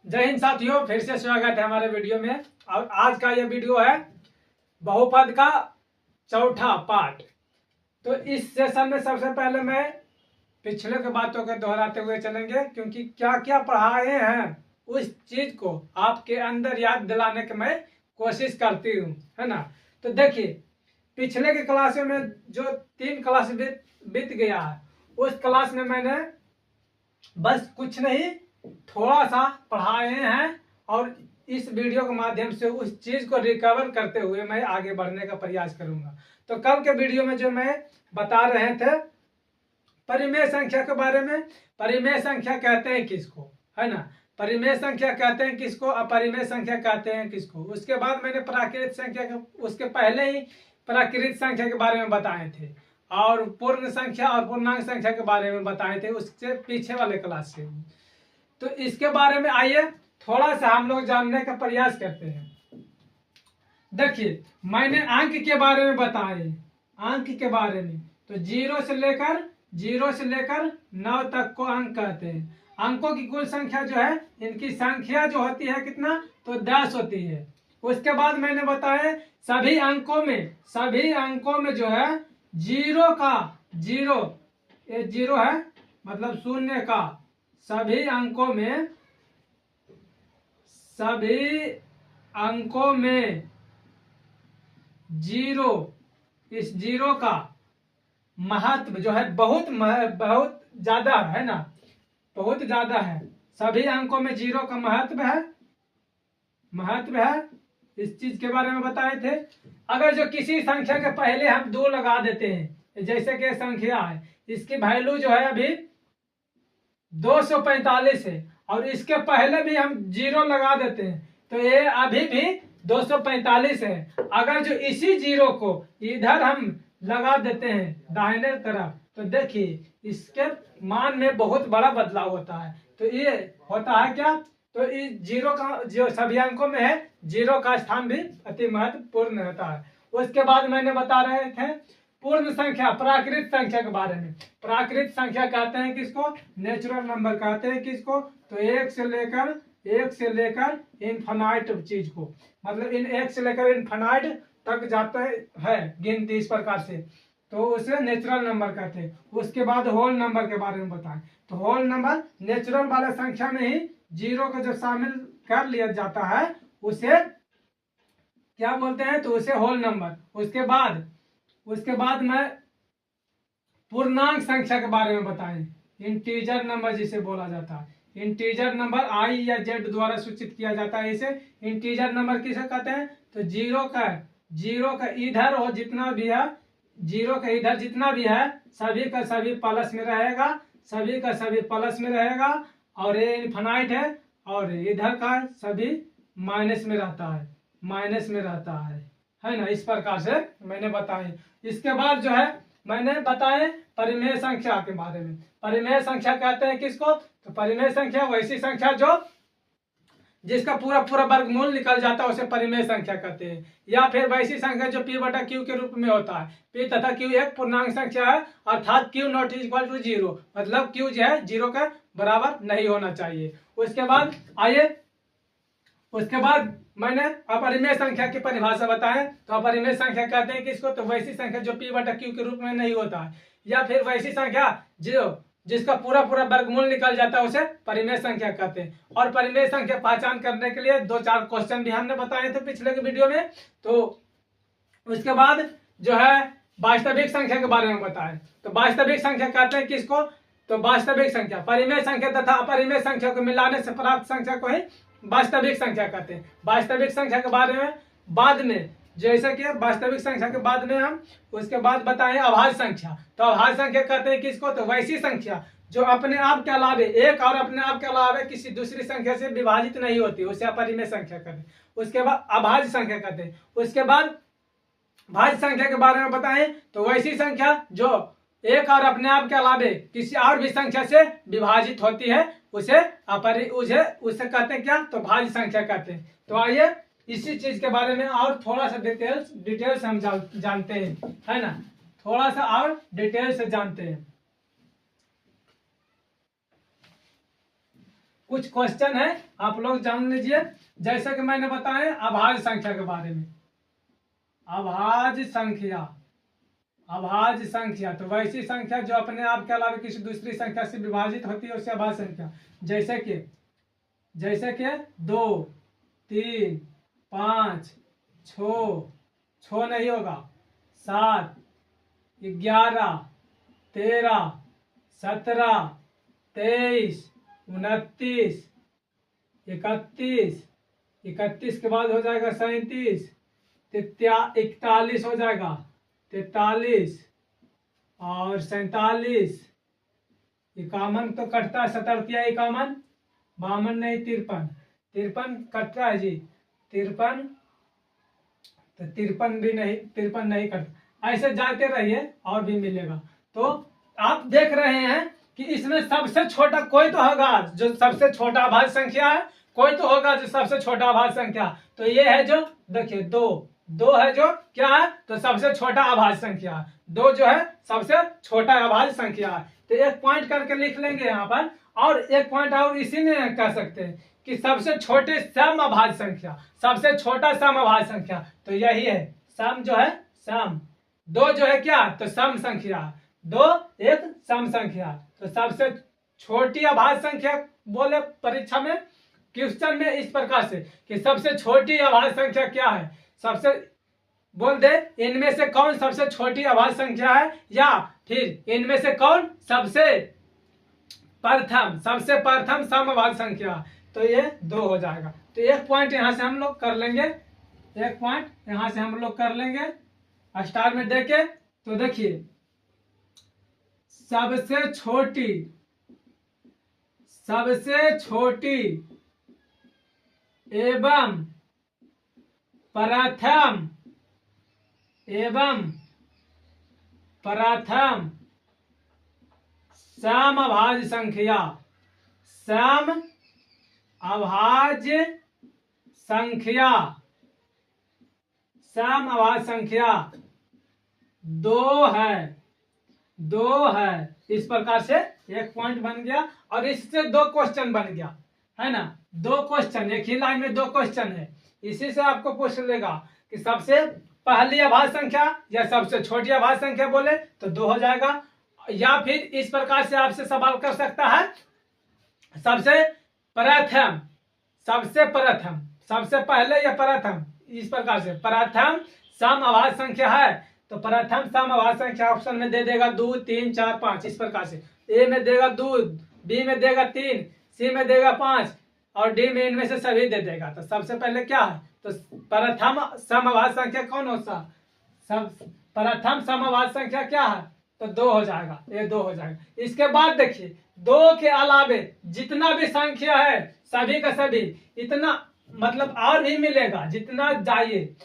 जय हिंद साथियों, फिर से स्वागत है हमारे वीडियो में। और आज का ये वीडियो है बहुपद का चौथा पार्ट। तो इस सेशन में सबसे पहले मैं पिछले के बातों को दोहराते हुए चलेंगे, क्योंकि क्या क्या पढ़ाए हैं उस चीज को आपके अंदर याद दिलाने की मैं कोशिश करती हूँ, है ना। तो देखिए, पिछले के क्लास में जो 3 क्लास बीत गया है, उस क्लास में मैंने बस कुछ नहीं थोड़ा सा पढ़ाए हैं, और इस वीडियो के माध्यम से उस चीज को रिकवर करते हुए मैं आगे बढ़ने का प्रयास करूंगा। तो कल के वीडियो में जो मैं बता रहे थे परिमेय संख्या के बारे में, परिमेय संख्या कहते हैं किसको, है ना। परिमेय संख्या कहते हैं किसको, अपरिमेय संख्या कहते हैं किसको। उसके बाद मैंने प्राकृत संख्या के, उसके पहले ही प्राकृत संख्या के बारे में बताए थे, और पूर्ण संख्या और पूर्णांक संख्या के बारे में बताए थे उससे पीछे वाले क्लास से। तो इसके बारे में आइए थोड़ा सा हम लोग जानने का प्रयास करते हैं। देखिए, मैंने अंक के बारे में बताए, अंक के बारे में। तो 0 से लेकर 9 तक को अंक कहते हैं। अंकों की कुल संख्या जो है, इनकी संख्या जो होती है कितना, तो 10 होती है। उसके बाद मैंने बताया सभी अंकों में जो है जीरो का जीरो, ये जीरो है मतलब शून्य का, सभी अंकों में जीरो, इस जीरो का महत्व जो है बहुत ज्यादा है ना, बहुत ज्यादा है। सभी अंकों में जीरो का महत्व है। इस चीज के बारे में बताए थे। अगर जो किसी संख्या के पहले हम 2 लगा देते हैं, जैसे कि संख्या है, इसकी वैल्यू जो है अभी 245 है, और इसके पहले भी हम 0 लगा देते हैं, तो ये अभी भी 245 है। अगर जो इसी 0 को इधर हम लगा देते हैं दाहिने तरफ, तो देखिए इसके मान में बहुत बड़ा बदलाव होता है। तो ये होता है क्या, तो इस 0 का जो सभी अंकों में है, 0 का स्थान भी अति महत्वपूर्ण होता है। उसके बाद मैंने बता रहे थे पूर्ण संख्या, प्राकृत संख्या के बारे में। प्राकृत संख्या कहते हैं किसको, नेचुरल नंबर कहते हैं किसको, तो एक से लेकर इनफाइनाइट चीज को, मतलब एक से लेकर इनफाइनाइट तक जाता है गिनती इस प्रकार से, तो उसे नेचुरल नंबर कहते हैं। उसके बाद होल नंबर के बारे में बताएं। तो होल नंबर नेचुरल वाले संख्या में ही 0 को जब शामिल कर लिया जाता है, उसे क्या बोलते हैं, तो उसे होल नंबर। उसके बाद मैं पूर्णांक संख्या के बारे में बताएं। इंटीजर नंबर जिसे बोला जाता है, इंटीजर नंबर आई या जेड द्वारा सूचित किया जाता है। इसे इंटीजर नंबर किसे कहते हैं, तो 0 का इधर और जितना भी है, 0 का इधर जितना भी है, सभी का सभी प्लस में रहेगा, और ये इनफाइनाइट है, और इधर का सभी माइनस में रहता है ना। इस प्रकार से मैंने बताए। इसके बाद जो है मैंने बताए परिमेय संख्या के बारे में। परिमेय संख्या कहते हैं किसको, तो परिमेय संख्या वैसी संख्या जो जिसका पूरा वर्गमूल निकल जाता है, उसे परिमेय संख्या कहते हैं। या फिर वैसी संख्या जो p बटा q के रूप में होता है। p तथा q एक पूर्णांक संख्या है, अर्थात q नॉट इक्वल टू 0, मतलब q जो है 0 के बराबर नहीं होना चाहिए। उसके बाद मैंने अपरिमेय संख्या की परिभाषा बताए। तो अपरिमेय संख्या कहते हैं किसको, तो वैसी संख्या जो p बटा q के रूप में नहीं होता है, या फिर वैसी संख्या जिसका पूरा वर्गमूल निकल जाता है, उसे परिमेय संख्या कहते हैं। और परिमेय संख्या पहचान करने के लिए 2-4 क्वेश्चन भी हमने बताए थे पिछले के वीडियो में। तो उसके बाद जो है वास्तविक संख्या के बारे में बताएं। तो वास्तविक संख्या कहते हैं किसको, तो वास्तविक संख्या, परिमेय संख्या तथा अपरिमेय संख्या को मिलाने से प्राप्त संख्या को ही वास्तविक संख्या कहते हैं। वास्तविक संख्या के बारे में बाद में, जैसे कि वास्तविक संख्या के बाद में हम उसके बाद बताएं अभाज्य संख्या। तो अभाज्य संख्या कहते हैं किसको, तो वैसी संख्या जो अपने आप के अलावे, एक और अपने आप के अलावे किसी दूसरी संख्या से विभाजित नहीं होती, उसे अपरिमेय संख्या कहते हैं। उसके बाद अभाज्य संख्या कहते हैं। उसके बाद भाज्य संख्या के बारे में बताएं, तो वैसी संख्या जो एक और अपने आप के अलावे किसी और भी संख्या से विभाजित होती है, उसे कहते हैं क्या, तो भाज्य संख्या कहते हैं। तो आइए इसी चीज के बारे में और थोड़ा सा डिटेल से हम जानते हैं, है ना, थोड़ा सा और डिटेल से जानते हैं। कुछ क्वेश्चन है आप लोग जान लीजिए। जैसे कि मैंने बताया अभाज्य संख्या के बारे में, अभाज्य संख्या, अभाज्य संख्या तो वैसी संख्या जो अपने आप के अलावा किसी दूसरी संख्या से विभाजित होती है उसे अभाज्य संख्या। जैसे कि 2, 3, 5, 6 नहीं होगा, 7, 11, 13, 17, 23, 29, 31, 31 के बाद हो जाएगा 37, 41 हो जाएगा, 43 और 47, 51 तो कटता है, 77 51, 52 नहीं 53 कटता है जी, 53 तो 53 भी नहीं, 53 नहीं कटता। ऐसे जाते रहिए और भी मिलेगा। तो आप देख रहे हैं कि इसमें सबसे छोटा कोई तो होगा जो सबसे छोटा अभाज्य संख्या है, कोई तो होगा जो सबसे छोटा अभाज्य संख्या। तो ये है जो देखिए 2 है जो क्या है, तो सबसे छोटा अभाज्य संख्या। 2 जो है सबसे छोटा अभाज्य संख्या है। तो एक पॉइंट करके लिख लेंगे यहाँ पर, और एक पॉइंट और इसी में कह सकते हैं कि सबसे छोटे सम अभाज्य संख्या, सबसे छोटा सम अभाज्य संख्या तो यही है सम, जो है सम। 2 जो है क्या, तो सम संख्या, 2 एक सम संख्या। तो सबसे छोटी अभाज्य संख्या बोले परीक्षा में, क्वेश्चन में इस प्रकार से कि सबसे छोटी अभाज्य संख्या क्या है, सबसे बोल दे इनमें से कौन सबसे छोटी अभाज्य संख्या है, या फिर इनमें से कौन सबसे प्रथम सम अभाज्य संख्या। तो ये 2 हो जाएगा। तो एक पॉइंट यहां से हम लोग कर लेंगे, एक पॉइंट यहां से हम लोग कर लेंगे स्टार में देके। तो देखिए सबसे छोटी एवं प्रथम सम अभाज्य संख्या, सम अभाज्य संख्या, सम अभाज्य संख्या 2 है। इस प्रकार से एक पॉइंट बन गया और इससे 2 क्वेश्चन बन गया, है ना। 2 क्वेश्चन, एक ही लाइन में 2 क्वेश्चन है। इसी से आपको पूछ लेगा कि सबसे पहली अभाज्य संख्या या सबसे छोटी अभाज्य संख्या बोले तो 2 हो जाएगा, या फिर इस प्रकार से आपसे सवाल कर सकता है सबसे पहले या प्रथम, इस प्रकार से प्रथम सम अभाज्य संख्या है तो प्रथम सम अभाज्य संख्या ऑप्शन में दे देगा 2, 3, 4, 5 इस प्रकार से। ए में देगा 2, बी में देगा 3, सी में देगा 5 और डी में इनमें से सभी दे देगा। तो सबसे पहले क्या है, तो प्रथम सम अभाज्य संख्या कौन होता, प्रथम सम अभाज्य संख्या क्या है, तो 2 हो जाएगा, ये 2 हो जाएगा। इसके बाद देखिए 2 के अलावे जितना भी संख्या है सभी का सभी, इतना मतलब और भी मिलेगा जितना चाहिए,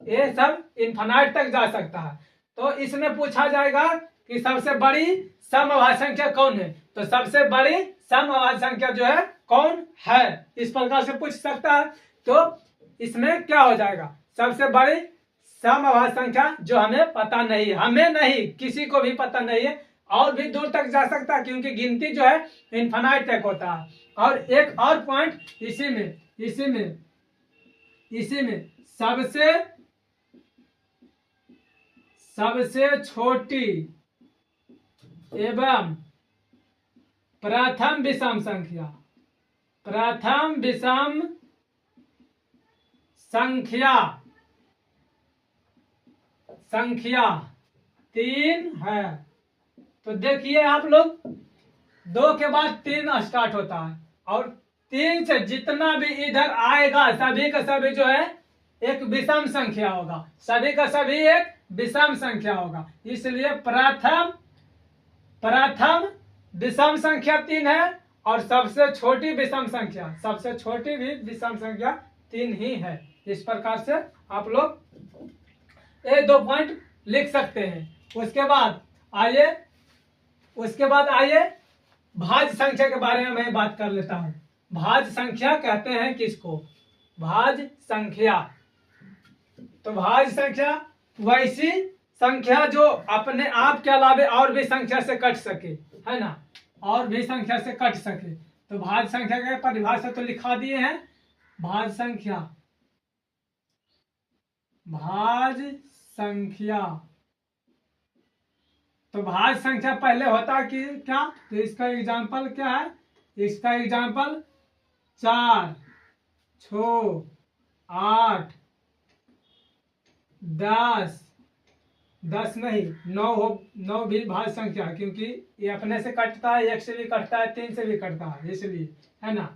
ये सब इन्फिनाइट तक जा सकता है। तो इसमें पूछा जाएगा कि सबसे बड़ी सम अभाज्य संख्या कौन है, तो सबसे बड़ी सम अभाज्य संख्या जो है कौन है, इस प्रकार से पूछ सकता है। तो इसमें क्या हो जाएगा, सबसे बड़ी सम अभाज्य संख्या जो हमें पता नहीं है, हमें नहीं किसी को भी पता नहीं है, और भी दूर तक जा सकता है क्योंकि गिनती जो है इन्फिनाइट तक होता है। और एक और पॉइंट इसी में सबसे छोटी एवं प्रथम विषम संख्या 3 है। तो देखिए आप लोग 2 के बाद 3 स्टार्ट होता है और 3 से जितना भी इधर आएगा सभी का सभी जो है एक विषम संख्या होगा, सभी का सभी एक विषम संख्या होगा। इसलिए प्रथम विषम संख्या 3 है और सबसे छोटी विषम संख्या, सबसे छोटी भी विषम संख्या 3 ही है। इस प्रकार से आप लोग ये 2 पॉइंट लिख सकते हैं। उसके बाद आइए भाज्य संख्या के बारे में मैं बात कर लेता हूं। भाज्य संख्या कहते हैं किसको, भाज्य संख्या। तो भाज्य संख्या वैसी संख्या जो अपने आप के अलावे और भी संख्या से कट सके, है ना, और भी संख्या से कट सके। तो भाज्य संख्या का परिभाषा तो लिखा दिए हैं। भाज्य संख्या, भाज्य संख्या, तो भाज्य संख्या पहले होता कि क्या, तो इसका एग्जांपल क्या है, इसका एग्जांपल 4, 6, 8, 10, 10 नहीं 9 हो, 9 भी भाज्य संख्या, क्योंकि ये अपने से कटता है, 1 से भी कटता है, 3 से भी कटता है, इसलिए, है ना।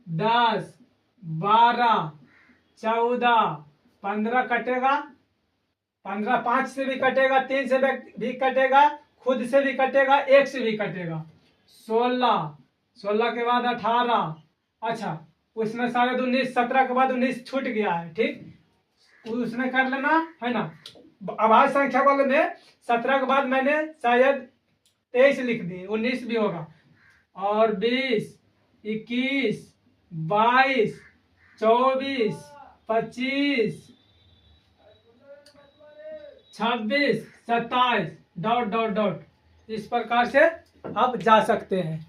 10, 12, 14, 15 कटेगा, 15 5 से भी कटेगा, 3 से भी कटेगा, खुद से भी कटेगा, 1 से भी कटेगा। 16, 16 के बाद 18, अच्छा उसमें शायद 19, 17 के बाद 19 छूट गया है, ठीक, उसमें कर लेना, है ना। अभाज्य संख्या वाले में 17 के बाद मैंने शायद 23 लिख दी, 19 भी होगा, और 20, 21, 22, 24, 25, 26, 27 डॉट डॉट डॉट, इस प्रकार से आप जा सकते हैं।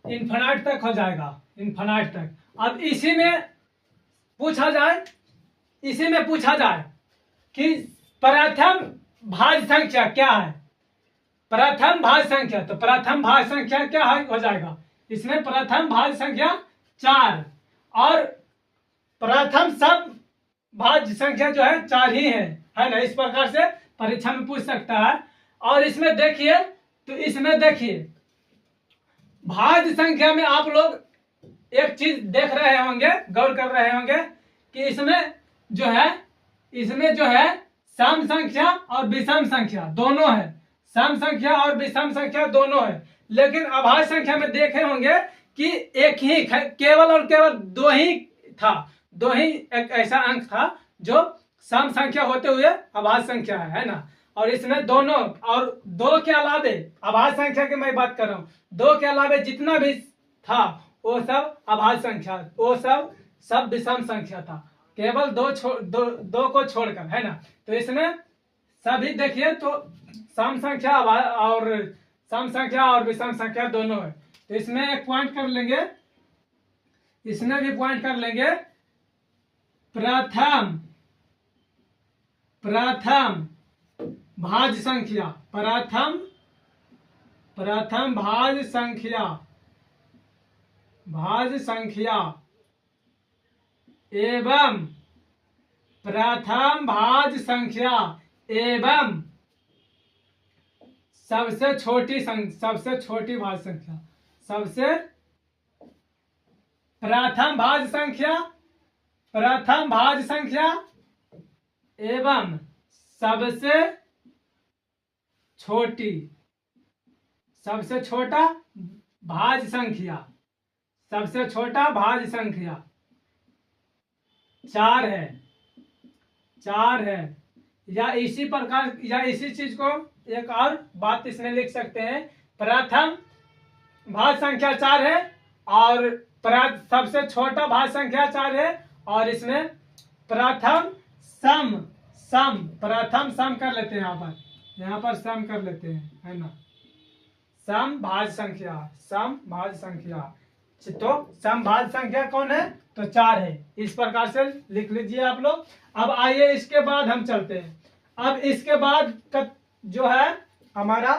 इन्फिनाइट तक हो जाएगा, इन्फिनाइट तक। अब इसी में पूछा जाए, इसी में पूछा जाए कि प्रथम भाज्य संख्या क्या है, प्रथम भाज्य संख्या, तो प्रथम भाज्य संख्या क्या हो जाएगा, इसमें प्रथम भाज्य संख्या 4, और प्रथम सब भाज्य संख्या जो है 4 ही है ना। इस प्रकार से परीक्षा में पूछ सकता है। और इसमें देखिए, तो इसमें देखिए भाज्य संख्या में आप लोग एक चीज देख रहे होंगे, गौर कर रहे होंगे कि इसमें जो है सम संख्या और विषम संख्या दोनों है, सम संख्या और विषम संख्या दोनों है। लेकिन अभाज्य संख्या में देखे होंगे कि एक ही, केवल और केवल 2 ही था, 2 ही एक ऐसा अंक था जो सम संख्या होते हुए अभाज्य संख्या है ना। और इसमें दोनों, और 2 के अलावे, अभाज्य संख्या की मैं बात कर रहा हूँ, 2 के अलावे जितना भी था वो सब अभाज्य संख्या, वो सब विषम संख्या था, केवल 2 को छोड़कर, है ना। तो इसमें सभी देखिए तो सम संख्या और विषम संख्या दोनों है। तो इसमें एक पॉइंट कर लेंगे, इसमें भी पॉइंट कर लेंगे, प्रथम भाज्य संख्या, प्रथम भाज्य संख्या एवं प्रथम भाज्य संख्या एवं सबसे छोटी भाज्य संख्या, सबसे प्रथम भाज्य संख्या एवं सबसे छोटा भाज्य संख्या, सबसे छोटा भाज्य संख्या 4 है। या इसी प्रकार, या इसी चीज को एक और बात इसमें लिख सकते हैं, प्रथम भाज्य संख्या 4 है और सबसे छोटा भाज्य संख्या 4 है, और इसमें प्रथम सम कर लेते हैं, यहाँ पर सम कर लेते हैं, है ना। सम भाज्य संख्या, तो सम भाज्य संख्या कौन है, तो 4 है। इस प्रकार से लिख लीजिए आप लोग। अब आइए इसके बाद हम चलते हैं। अब इसके बाद का जो है हमारा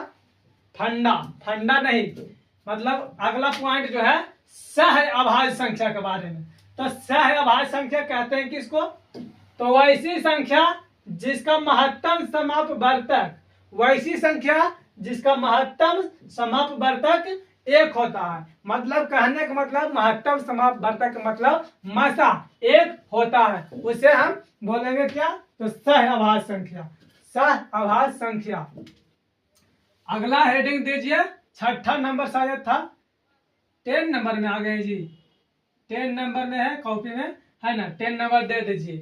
फंडा नहीं, मतलब अगला पॉइंट जो है सह अभाज्य संख्या के बारे में। तो सह अभाज्य संख्या कहते हैं किसको, तो वैसी संख्या जिसका महत्तम समापवर्तक, वैसी संख्या जिसका महत्तम समापवर्तक 1 होता है। मतलब कहने का मतलब महत्तम समापवर्तक मतलब मसा 1 होता है, उसे हम बोलेंगे क्या, तो सह अभाज्य संख्या। अगला हेडिंग दीजिए, 6ठा नंबर शायद था, 10 नंबर में आ गए जी, 10 नंबर में है कॉपी में, है ना। 10 नंबर दे दीजिए।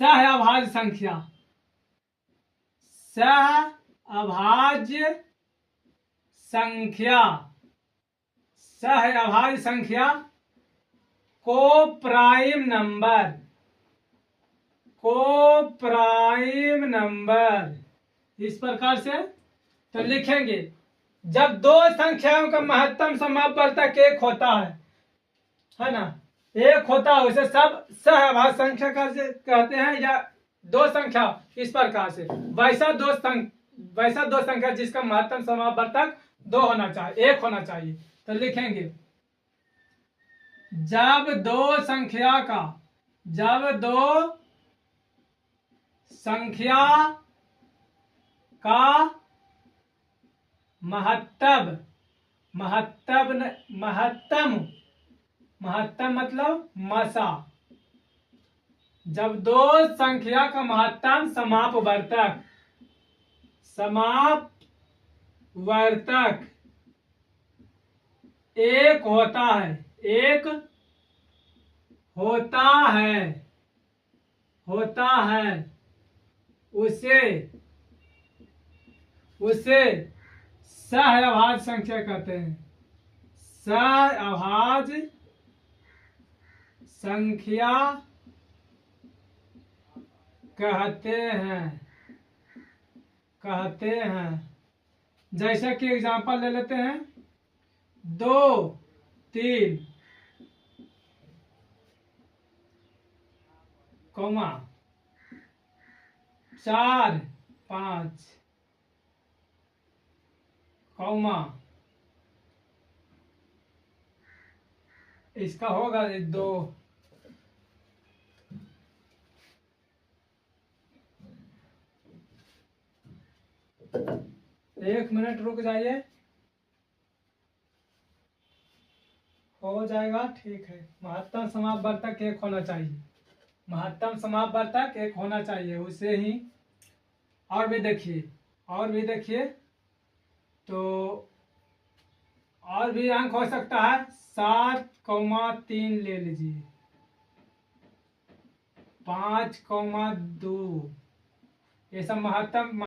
सह अभाज्य संख्या को प्राइम नंबर, इस प्रकार से तो लिखेंगे जब दो संख्याओं का महत्तम समापवर्तक एक होता है ना, एक होता है उसे सब सहअभाज्य संख्या कहते हैं, या दो संख्या इस प्रकार से वैसा दो संख्या जिसका महत्तम समापवर्तक दो होना चाहिए, एक होना चाहिए। तो लिखेंगे जब दो संख्या का महत्तम मतलब मसा, जब दो संख्या का महत्तम समापवर्तक एक होता है उसे सहअभाज्य संख्या कहते हैं। सहअभाज्य संख्या कहते हैं। जैसे कि एग्जांपल ले लेते हैं, 2 3 कौमा 4 5 कौमा, इसका होगा 2। एक मिनट रुक जाइए, हो जाएगा, ठीक है। महत्तम समापवर्तक एक होना चाहिए, महत्तम समापवर्तक एक होना चाहिए, उसे ही। और भी देखिए तो और भी अंक हो सकता है, 7,3 ले लीजिए, 5,2, ये सब महत्तम